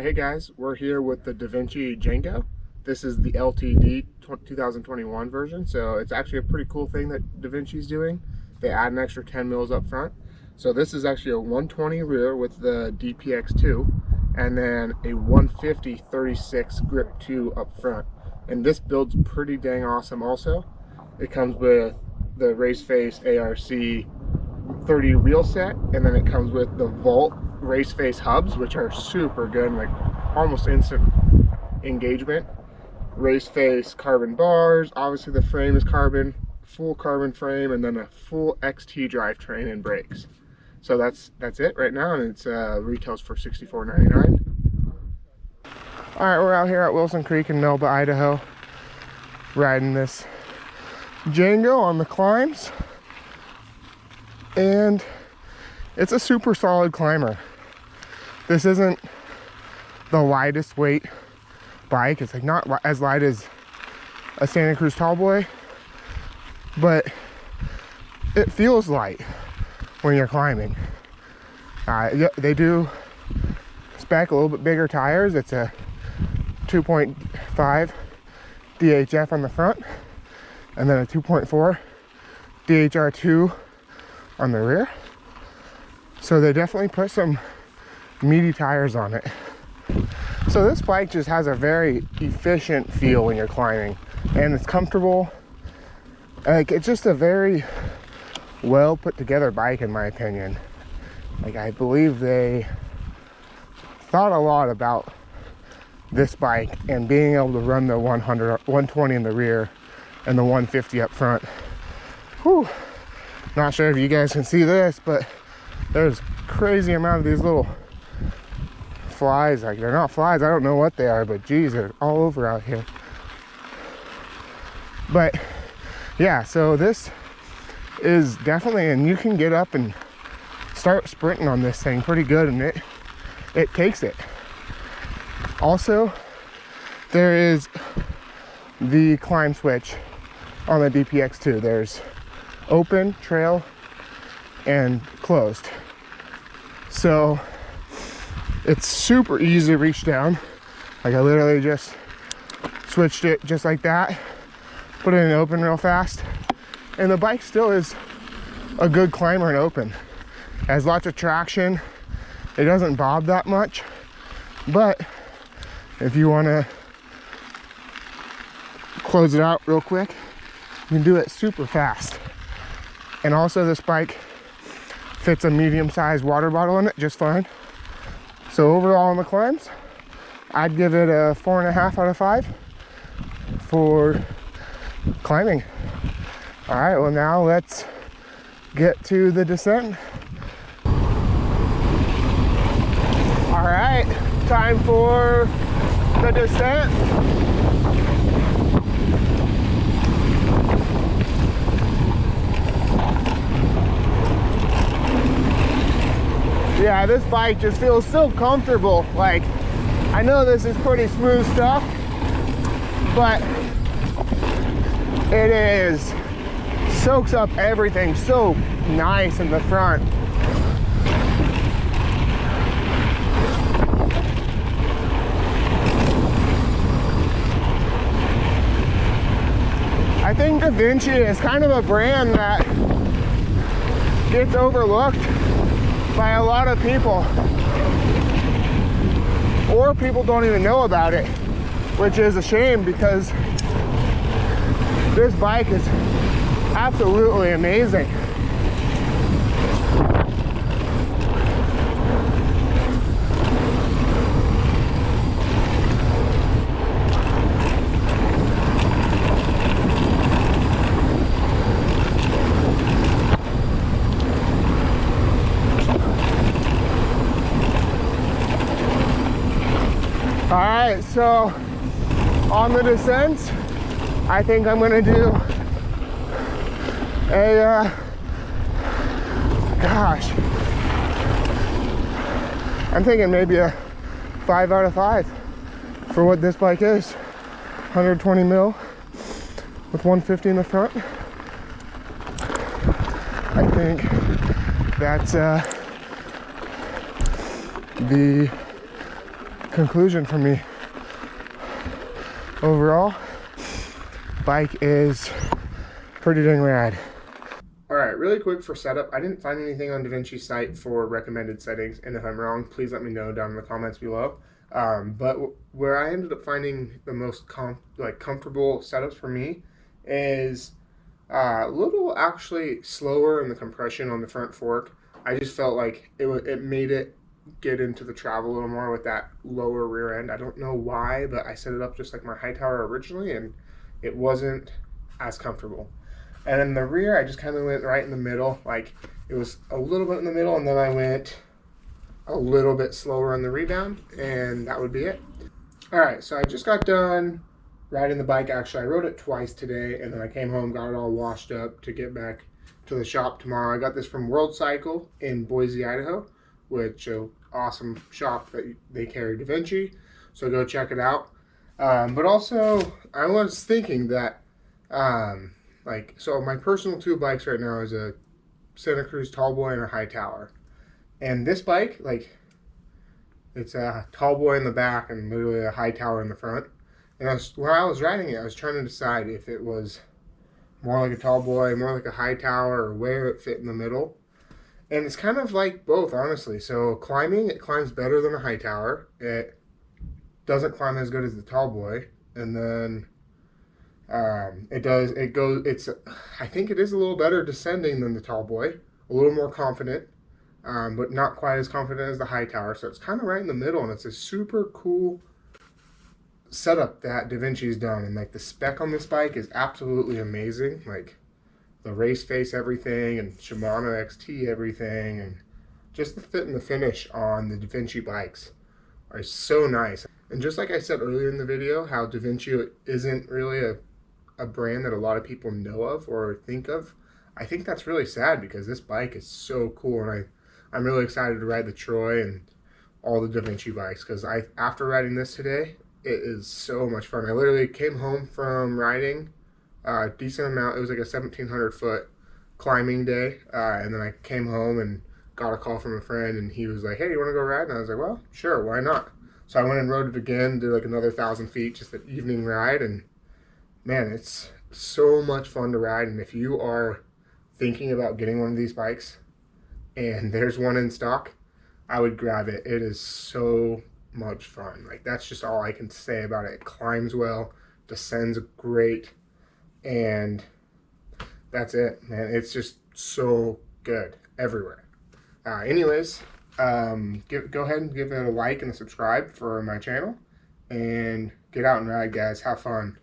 Alright, hey guys, we're here with the Devinci Django. This is the LTD 2021 version, so it's actually a pretty cool thing that Devinci's doing. They add an extra 10 mils up front. So this is actually a 120 rear with the DPX2, and then a 150 36 grip 2 up front. And this build's pretty dang awesome also. It comes with the race face ARC 30 reel set, and then it comes with the Volt race face hubs, which are super good, like almost instant engagement. Race face carbon bars, obviously the frame is carbon, full carbon frame, and then a full XT drivetrain and brakes. So that's it right now, and it's retails for $64.99. All right, we're out here at Wilson Creek in Melba, Idaho, riding this Django on the climbs, and it's a super solid climber. This isn't the lightest weight bike. It's like not as light as a Santa Cruz Tallboy, but it feels light when you're climbing. They do spec a little bit bigger tires. It's a 2.5 DHF on the front, and then a 2.4 DHR2 on the rear. So they definitely put some meaty tires on it. So this bike just has a very efficient feel when you're climbing, and it's comfortable. Like, it's just a very well put together bike in my opinion. Like, I believe they thought a lot about this bike and being able to run the 120 in the rear and the 150 up front. Whew. Not sure if you guys can see this, but there's crazy amount of these little flies. Like, they're not flies, I don't know what they are, but geez, they're all over out here. But yeah, so this is definitely, and you can get up and start sprinting on this thing pretty good, and it takes it. Also, there is the climb switch on the DPX2. There's open, trail, and closed. So it's super easy to reach down. Like, I literally just switched it just like that, put it in open real fast, and the bike still is a good climber in open. It has lots of traction. It doesn't bob that much, but if you want to close it out real quick, you can do it super fast. And also, this bike fits a medium-sized water bottle in it just fine. So overall on the climbs, I'd give it a 4.5 out of 5 for climbing. All right, well, now let's get to the descent. All right, time for the descent. Yeah, this bike just feels so comfortable. Like, I know this is pretty smooth stuff, but it soaks up everything so nice in the front. I think Devinci is kind of a brand that gets overlooked by a lot of people, or people don't even know about it, which is a shame, because this bike is absolutely amazing. All right, so on the descents, I think I'm gonna do a, I'm thinking maybe a 5 out of 5 for what this bike is. 120 mil with 150 in the front. I think that's the conclusion for me. Overall, bike is pretty dang rad. All right, really quick for setup. I didn't find anything on Devinci's site for recommended settings, and if I'm wrong, please let me know down in the comments below. But where I ended up finding the most comfortable setups for me is a little actually slower in the compression on the front fork. I just felt like it made it get into the travel a little more with that lower rear end. I don't know why, but I set it up just like my Hightower originally, and it wasn't as comfortable. And in the rear, I just kind of went right in the middle. Like, it was a little bit in the middle, and then I went a little bit slower on the rebound, and that would be it. All right, so I just got done riding the bike. Actually, I rode it twice today, and then I came home, got it all washed up to get back to the shop tomorrow. I got this from World Cycle in Boise, Idaho, which is an awesome shop that they carry Devinci, so go check it out. But also, I was thinking that so my personal two bikes right now is a Santa Cruz Tallboy and a Hightower. And this bike, like, it's a Tallboy in the back and literally a Hightower in the front. And while I was riding it, I was trying to decide if it was more like a Tallboy, more like a Hightower, or where it fit in the middle. And it's kind of like both, honestly. So climbing, it climbs better than a Hightower. It doesn't climb as good as the Tallboy. And then I think it is a little better descending than the Tallboy, a little more confident, but not quite as confident as the Hightower. So it's kind of right in the middle, and it's a super cool setup that Devinci's done. And like, the spec on this bike is absolutely amazing. Like, the race face everything, and Shimano XT everything, and just the fit and the finish on the Devinci bikes are so nice. And just like I said earlier in the video, how Devinci isn't really a brand that a lot of people know of or think of, I think that's really sad, because this bike is so cool, and I'm really excited to ride the Troy and all the Devinci bikes, because after riding this today, it is so much fun. I literally came home from riding a decent amount. It was like a 1,700 foot climbing day, and then I came home and got a call from a friend, and he was like, "Hey, you want to go ride?" And I was like, "Well, sure, why not?" So I went and rode it again, did like another 1,000 feet, just an evening ride, and man, it's so much fun to ride. And if you are thinking about getting one of these bikes and there's one in stock, I would grab it. It is so much fun. Like, that's just all I can say about it. It climbs well, descends great, and that's it, man. It's just so good everywhere. Anyways, go ahead and give it a like and a subscribe for my channel, and get out and ride, guys. Have fun.